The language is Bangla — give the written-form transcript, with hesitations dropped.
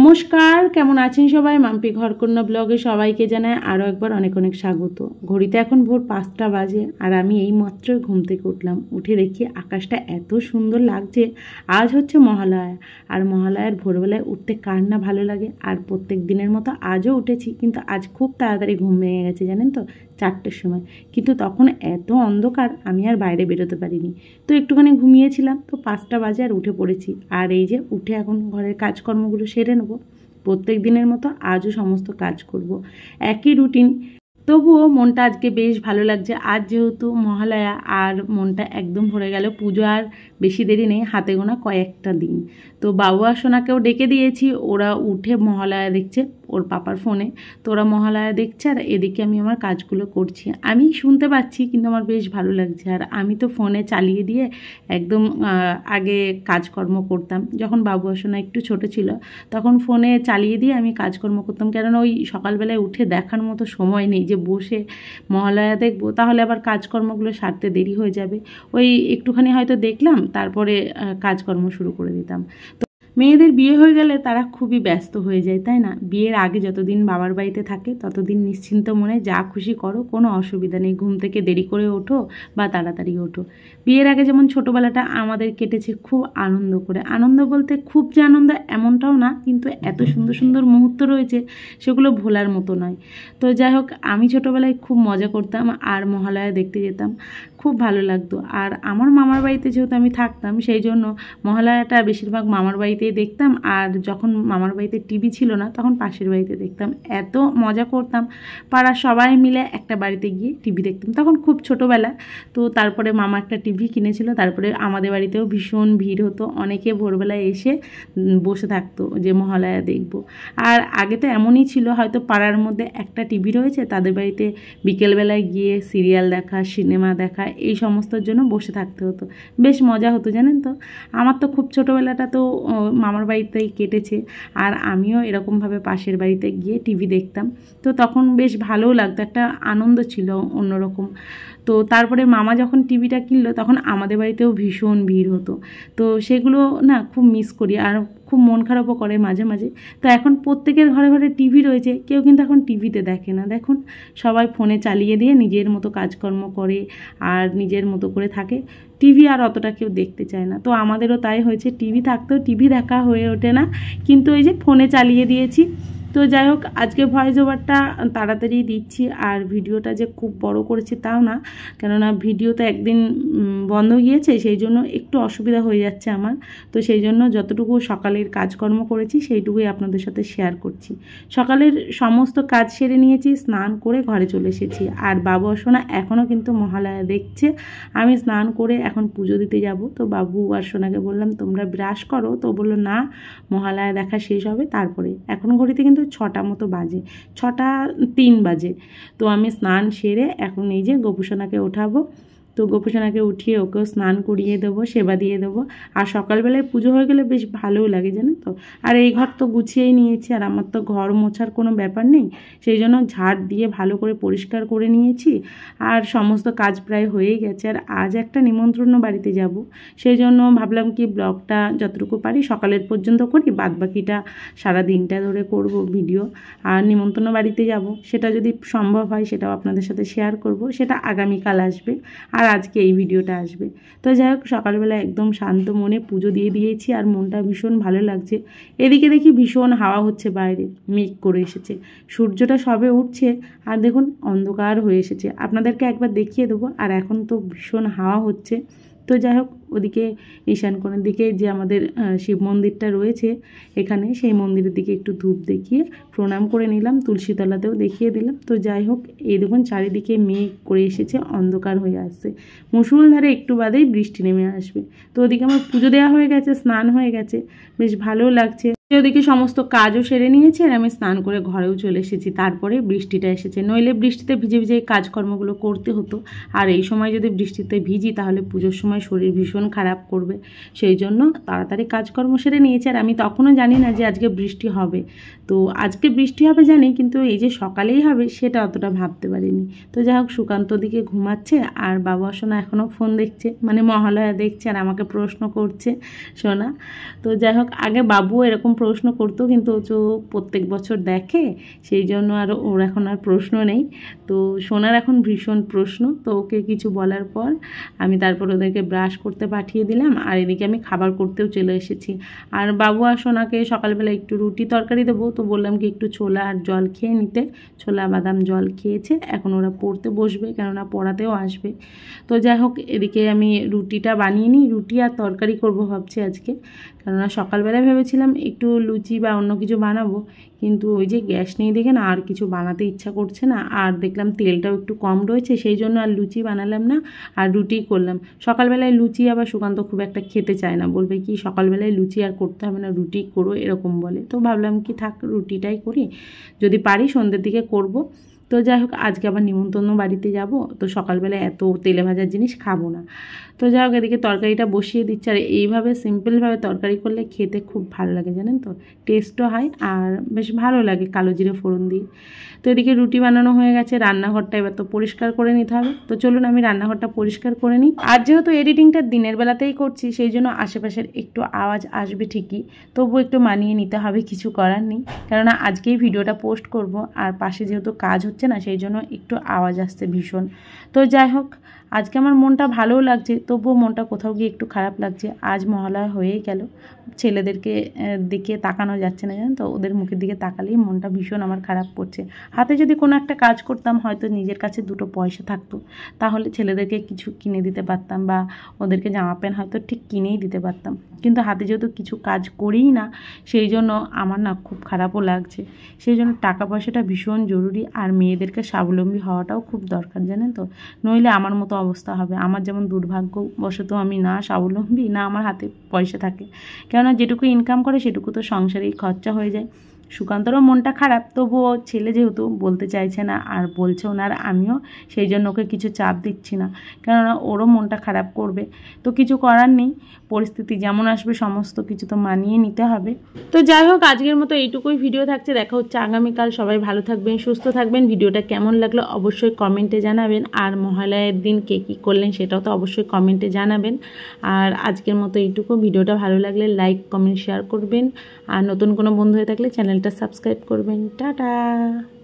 নমস্কার, কেমন আছেন সবাই? মাম্পি ঘরকন্যা ব্লগে সবাইকে জানায় আরও একবার অনেক অনেক স্বাগত। ঘড়িতে এখন ভোর 5টা বাজে আর আমি এই মাত্র ঘুম থেকে উঠলাম। উঠে দেখি আকাশটা এত সুন্দর লাগছে। আজ হচ্ছে মহালয়া, আর মহালয়ার ভোরবেলায় উঠতে কার না ভালো লাগে। আর প্রত্যেক দিনের মতো আজও উঠেছি, কিন্তু আজ খুব তাড়াতাড়ি ঘুম ভেঙে গেছে জানেন তো, 4টের সময়। কিন্তু তখন এত অন্ধকার আমি আর বাইরে বেরোতে পারিনি, তো একটুখানি ঘুমিয়েছিলাম। তো 5টা বাজে আর উঠে পড়েছি। আর এই যে উঠে এখন ঘরের কাজকর্মগুলো সেরে নেব। প্রত্যেক দিনের মতো আজও সমস্ত কাজ করব, একই রুটিন। তবুও মনটা আজকে বেশ ভালো লাগছে। আজ যেহেতু মহালয়া, আর মনটা একদম ভরে গেল। পুজো আর বেশি দেরি নেই, হাতে গোনা কয়েকটা দিন। তো বাবু আর সোনাকেও ডেকে দিয়েছি, ওরা উঠে মহালয়া দেখছে ওর পাপার ফোনে। তো ওরা মহালয়া দেখছে আর এদিকে আমি আমার কাজগুলো করছি। আমি শুনতে পাচ্ছি, কিন্তু আমার বেশ ভালো লাগছে। আর আমি তো ফোনে চালিয়ে দিয়ে একদম আগে কাজকর্ম করতাম, যখন বাবু আর সোনা একটু ছোট ছিল তখন ফোনে চালিয়ে দিয়ে আমি কাজকর্ম করতাম। কেননা ওই সকালবেলায় উঠে দেখার মতো সময় নেই যে বসে মহালয়া দেখবো, তাহলে আবার কাজকর্মগুলো সারতে দেরি হয়ে যাবে। ওই একটুখানি হয়তো দেখলাম, তারপরে কাজকর্ম শুরু করে দিতাম। মেয়েদের বিয়ে হয়ে গেলে তারা খুবই ব্যস্ত হয়ে যায়, তাই না? বিয়ের আগে যতদিন বাবার বাড়িতে থাকে ততদিন নিশ্চিন্ত মনে যা খুশি করো, কোনো অসুবিধা নেই। ঘুম থেকে দেরি করে ওঠো বা তাড়াতাড়ি ওঠো। বিয়ের আগে যেমন ছোটোবেলাটা আমাদের কেটেছে খুব আনন্দ করে। আনন্দ বলতে খুব যে আনন্দ এমনটাও না, কিন্তু এত সুন্দর সুন্দর মুহূর্ত রয়েছে, সেগুলো ভোলার মতো নয়। তো যাই হোক, আমি ছোটোবেলায় খুব মজা করতাম আর মহালয়া দেখতে যেতাম, খুব ভালো লাগতো। আর আমার মামার বাড়িতে যেহেতু আমি থাকতাম, সেই জন্য মহালয়াটা বেশিরভাগ মামার বাড়িতেই দেখতাম। আর যখন মামার বাড়িতে টিভি ছিল না, তখন পাশের বাড়িতে দেখতাম। এত মজা করতাম, পাড়ার সবাই মিলে একটা বাড়িতে গিয়ে টিভি দেখতাম। তখন খুব ছোটোবেলা। তো তারপরে মামা একটা টিভি কিনেছিল, তারপরে আমাদের বাড়িতেও ভীষণ ভিড় হতো। অনেকে ভোরবেলায় এসে বসে থাকতো যে মহালয়া দেখব। আর আগে তো এমনই ছিল, হয়তো পাড়ার মধ্যে একটা টিভি রয়েছে, তাদের বাড়িতে বিকেলবেলায় গিয়ে সিরিয়াল দেখা, সিনেমা দেখা, এই সমস্তর জন্য বসে থাকতে হতো। বেশ মজা হতো জানেন তো। আমার তো খুব ছোটোবেলাটা তো মামার বাড়িতেই কেটেছে। আর আমিও এরকমভাবে পাশের বাড়িতে গিয়ে টিভি দেখতাম। তো তখন বেশ ভালোও লাগতো, একটা আনন্দ ছিল অন্যরকম। তো তারপরে মামা যখন টিভিটা কিনলো, তখন আমাদের বাড়িতেও ভীষণ ভিড় হতো। তো সেগুলো না খুব মিস করি, আর খুব মন খারাপও করে মাঝে মাঝে। তো এখন প্রত্যেকের ঘরে ঘরে টিভি রয়েছে, কেউ কিন্তু এখন টিভিতে দেখে না। দেখুন, সবাই ফোনে চালিয়ে দিয়ে নিজের মতো কাজকর্ম করে আর নিজের মতো করে থাকে। টিভি আর অতটা কেউ দেখতে চায় না। তো আমাদেরও তাই হয়েছে, টিভি থাকতেও টিভি দেখা হয়ে ওঠে না, কিন্তু এই যে ফোনে চালিয়ে দিয়েছি। তো যাই হোক, আজকে ভয়েস ওভারটা তাড়াতাড়ি দিচ্ছি। আর ভিডিওটা যে খুব বড় করেছি তাও না, কেননা ভিডিও তো একদিন বন্ধ গিয়েছে, সেই জন্য একটু অসুবিধা হয়ে যাচ্ছে আমার। তো সেই জন্য যতটুকু সকালের কাজকর্ম করেছি সেইটুকুই আপনাদের সাথে শেয়ার করছি। সকালের সমস্ত কাজ সেরে নিয়েছি, স্নান করে ঘরে চলে এসেছি। আর বাবু আর সোনা এখনও কিন্তু মহালয়া দেখছে। আমি স্নান করে এখন পুজো দিতে যাব। তো বাবু আর সোনাকে বললাম তোমরা ব্রাশ করো, তো বললো না, মহালয়া দেখা শেষ হবে তারপরে। এখন ঘড়িতে কিন্তু 6টা মতো বাজে, 6টা 3 বাজে। তো আমি স্নান সেরে এখন এই যে গোপুসোনাকে ওঠাবো। তো গোপুসোনাকে উঠিয়ে ওকেও স্নান করিয়ে দেবো, সেবা দিয়ে দেবো। আর সকালবেলায় পুজো হয়ে গেলে বেশ ভালোও লাগে জানেন তো। আর এই ঘর তো গুছিয়েই নিয়েছি, আর আমার তো ঘর মোছার কোনো ব্যাপার নেই, সেই জন্য ঝাড় দিয়ে ভালো করে পরিষ্কার করে নিয়েছি। আর সমস্ত কাজ প্রায় হয়েই গেছে। আর আজ একটা নিমন্ত্রণ বাড়িতে যাব, সেই জন্য ভাবলাম কি ব্লগটা যতটুকু পারি সকালের পর্যন্ত করি, বাদ বাকিটা সারা দিনটা ধরে করব ভিডিও। আর নিমন্ত্রণ বাড়িতে যাব, সেটা যদি সম্ভব হয় সেটাও আপনাদের সাথে শেয়ার করব। সেটা আগামীকাল আসবে, আর আজকে এই ভিডিওটা আসবে। তো যাই হোক, সকালবেলা একদম শান্ত মনে পুজো দিয়ে দিয়েছি, আর মনটা ভীষণ ভালো লাগছে। এদিকে দেখি ভীষণ হাওয়া হচ্ছে, বাইরে মেঘ করে এসেছে, সূর্যটা সবে উঠছে, আর দেখুন অন্ধকার হয়ে এসেছে। আপনাদেরকে একবার দেখিয়ে দেবো। আর এখন তো ভীষণ হাওয়া হচ্ছে। তো যাই হোক, ওদিকে ঈশান কোণের দিকে যে আমাদের শিব মন্দিরটা রয়েছে এখানে, সেই মন্দিরের দিকে একটু ধূপ দেখিয়ে প্রণাম করে নিলাম, তুলসীতলাতেও দেখিয়ে দিলাম। তো যাই হোক, এই দেখুন চারিদিকে মেঘ করে এসেছে, অন্ধকার হয়ে আসছে। মুষলধারে একটু বাদেই বৃষ্টি নেমে আসবে। তো ওদিকে আমার পুজো দেওয়া হয়ে গেছে, স্নান হয়ে গেছে, বেশ ভালোও লাগছে। ওদিকে সমস্ত কাজও সেরে নিয়েছি, আর আমি স্নান করে ঘরেও চলে এসেছি। তারপরে বৃষ্টিটা এসেছে, নইলে বৃষ্টিতে ভিজে ভিজে কাজকর্মগুলো করতে হতো। আর এই সময় যদি বৃষ্টিতে ভিজি তাহলে পুজোর সময় শরীর ভীষণ খারাপ করবে, সেই জন্য তাড়াতাড়ি কাজকর্ম সেরে নিয়েছি। আর আমি তখনও জানি না যে আজকে বৃষ্টি হবে। তো আজকে বৃষ্টি হবে জানি, কিন্তু এই যে সকালেই হবে সেটা অতটা ভাবতে পারিনি। তো যাই হোক, সুকান্ত দিকে ঘুমাচ্ছে, আর বাবা সোনা এখনও ফোন দেখছে, মানে মহালয়া দেখছে, আর আমাকে প্রশ্ন করছে সোনা। তো যাই হোক, আগে বাবু এরকম প্রশ্ন করতো, কিন্তু ও তো প্রত্যেক বছর দেখে, সেই জন্য আর ওর এখন আর প্রশ্ন নেই। তো সোনার এখন ভীষণ প্রশ্ন। তো ওকে কিছু বলার পর আমি তারপর ওদেরকে ব্রাশ করতে পাঠিয়ে দিলাম, আর এদিকে আমি খাবার করতেও চলে এসেছি। আর বাবু আর সোনাকে সকালবেলা একটু রুটি তরকারি দেবো, তো বললাম কি একটু ছোলা আর জল খেয়ে নিতে। ছোলা বাদাম জল খেয়েছে, এখন ওরা পড়তে বসবে, কেননা পড়াতেও আসবে। তো যাই হোক, এদিকে আমি রুটিটা বানিয়ে নিই, রুটি আর তরকারি করব ভাবছি আজকে। কেননা সকালবেলায় ভেবেছিলাম একটু লুচি বা অন্য কিছু বানাবো, কিন্তু ওই যে গ্যাস নেই দেখে না আর কিছু বানাতে ইচ্ছা করছে না। আর দেখলাম তেলটাও একটু কম রয়েছে, সেই জন্য আর লুচি বানালাম না, আর রুটিই করলাম। সকালবেলায় লুচি আবার সুকান্ত খুব একটা খেতে চায় না, বলবে কি সকালবেলায় লুচি আর করতে হবে না, রুটি করো, এরকম বলে। তো ভাবলাম কি থাক, রুটিটাই করি, যদি পারি সন্ধ্যের দিকে করব। তো যাই হোক, আজকে আবার নিমন্ত্রণ বাড়িতে যাব, তো সকালবেলা এত তেলে ভাজার জিনিস খাবো না। তো যাই হোক, এদিকে তরকারিটা বসিয়ে দিচ্ছে। আর এইভাবে সিম্পলভাবে তরকারি করলে খেতে খুব ভালো লাগে, জানেন তো, টেস্টও হয় আর বেশ ভালো লাগে কালো জিরে ফোড়ন দিয়ে। তো এদিকে রুটি বানানো হয়ে গেছে, রান্নাঘরটা এবার তো পরিষ্কার করে নিতে হবে। তো চলুন আমি রান্নাঘরটা পরিষ্কার করে নিই। আর যেহেতু এডিটিংটা দিনের বেলাতেই করছি, সেই জন্য আশেপাশের একটু আওয়াজ আসবে ঠিকই, তবুও একটু মানিয়ে নিতে হবে, কিছু করার নেই। কেননা আজকেই ভিডিওটা পোস্ট করব, আর পাশে যেহেতু কাজ হচ্ছে না, সেই জন্য একটু আওয়াজ আসছে ভীষণ। তো যাই হোক, আজকে আমার মনটা ভালোও লাগছে, তবুও মনটা কোথাও গিয়ে একটু খারাপ লাগছে। আজ মহালয়া হয়েই গেল, ছেলেদেরকে দিকে তাকানো যাচ্ছে না, জানেন তো, ওদের মুখের দিকে তাকালেই মনটা ভীষণ আমার খারাপ করছে। হাতে যদি কোনো একটা কাজ করতাম, হয়তো নিজের কাছে দুটো পয়সা থাকতো, তাহলে ছেলেদেরকে কিছু কিনে দিতে পারতাম, বা ওদেরকে জামা প্যান্ট হয়তো ঠিক কিনেই দিতে পারতাম। কিন্তু হাতে যেহেতু কিছু কাজ করিই না, সেই জন্য আমার না খুব খারাপও লাগছে। সেই জন্য টাকা পয়সাটা ভীষণ জরুরি, আর মেয়েদেরকে স্বাবলম্বী হওয়াটাও খুব দরকার, জানেন তো, নইলে আমার মতো অবস্থা হবে। আমার যেমন দুর্ভাগ্যবশত আমি না স্বাবলম্বী, না আমার হাতে পয়সা থাকে, কেননা যেটুকু ইনকাম করে সেটুকু তো সংসারেই খরচা হয়ে যায়। সুকান্তরও মনটা খারাপ, তবুও ছেলে যেহেতু বলতে চাইছে না, আর বলছেও না, আর আমিও সেই জন্য ওকে কিছু চাপ দিচ্ছি না, কেননা ওরও মনটা খারাপ করবে। তো কিছু করার নেই, পরিস্থিতি যেমন আসবে সমস্ত কিছু তো মানিয়ে নিতে হবে। তো যাই হোক, আজকের মতো এইটুকুই ভিডিও থাকছে, দেখা হচ্ছে আগামীকাল। সবাই ভালো থাকবেন, সুস্থ থাকবেন। ভিডিওটা কেমন লাগলো অবশ্যই কমেন্টে জানাবেন, আর মহালয়ার দিন কে কী করলেন সেটাও তো অবশ্যই কমেন্টে জানাবেন। আর আজকের মতো এইটুকু, ভিডিওটা ভালো লাগলে লাইক কমেন্ট শেয়ার করবেন, আর নতুন কোনো বন্ধু হয়ে থাকলে চ্যানেলটা সাবস্ক্রাইব করবেন। টাটা।